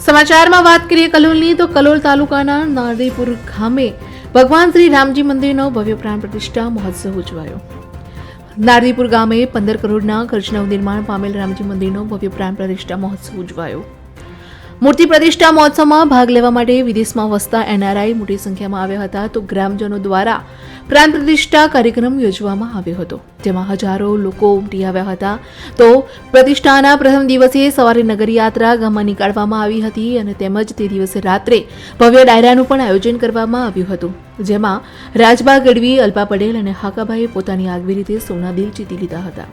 સમાચારમાં વાત કરીએ કલોલની, તો કલોલ તાલુકાના નારદીપુર ગામે ભગવાન શ્રી રામજી મંદિરનો ભવ્ય પ્રાણ પ્રતિષ્ઠા મહોત્સવ ઉજવાયો. નારદીપુર ગામે 15 કરોડના ખર્ચના નિર્માણ પામેલ રામજી મંદિરનો ભવ્ય પ્રાણ પ્રતિષ્ઠા મહોત્સવ ઉજવાયો. મૂર્તિ પ્રતિષ્ઠા મહોત્સવમાં ભાગ લેવા માટે વિદેશમાં વસતા એનઆરઆઈ મોટી સંખ્યામાં આવ્યા હતા, તો ગ્રામજનો દ્વારા પ્રાણ પ્રતિષ્ઠા કાર્યક્રમ યોજવામાં આવ્યો હતો, જેમાં હજારો લોકો ઉમટી આવ્યા હતા. તો પ્રતિષ્ઠાના પ્રથમ દિવસે સવારે નગરયાત્રા ગામમાં નીકાળવામાં આવી હતી અને તેમજ તે દિવસે રાત્રે ભવ્ય ડાયરાનું પણ આયોજન કરવામાં આવ્યું હતું, જેમાં રાજબા ગઢવી, અલ્પા પટેલ અને હાકાભાઈએ પોતાની આગવી રીતે સૌના દિલ જીતી લીધા હતા.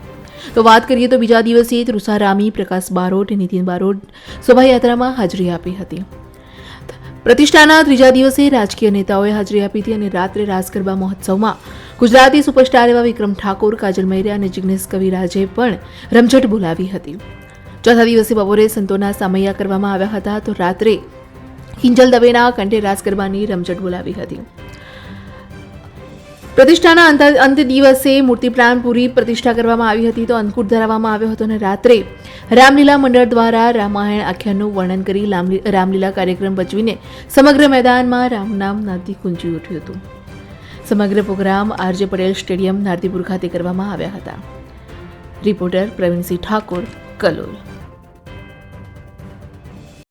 તો વાત કરીએ તો બીજા દિવસે તૃષા રામી, પ્રકાશ બારોટ, નીતિન બારોટ શોભાયાત્રામાં હાજરી આપી હતી. પ્રતિષ્ઠાના ત્રીજા દિવસે રાજકીય નેતાઓએ હાજરી આપી હતી અને રાત્રે રાસ ગરબા મહોત્સવમાં ગુજરાતી સુપરસ્ટાર એવા વિક્રમ ઠાકોર, કાજલ મૈરા અને જિગ્નેશ કવિરાજે પણ રમઝટ બોલાવી હતી. ચોથા દિવસે બપોરે સંતોના સામૈયા કરવામાં આવ્યા હતા, તો રાત્રે કિંજલ દવેના કંઠે રાસ ગરબાની રમઝટ બોલાવી હતી. પ્રતિષ્ઠાના અંત દિવસે મૂર્તિ પ્રાણ પૂરી પ્રતિષ્ઠા કરવામાં આવી હતી, તો અંકુટ ધરાવવામાં આવ્યો હતો અને રાત્રે રામલીલા મંડળ દ્વારા રામાયણ આખ્યાનનું વર્ણન કરી રામલીલા કાર્યક્રમ ભજવીને સમગ્ર મેદાનમાં રામ નામ નાદથી ગુંજી ઉઠ્યું હતું. સમગ્ર programme RJ Patel stadium Nardipur ખાતે કરવામાં આવ્યા હતા. રિપોર્ટર પ્રવીણસિંહ ઠાકોર, કલોલ.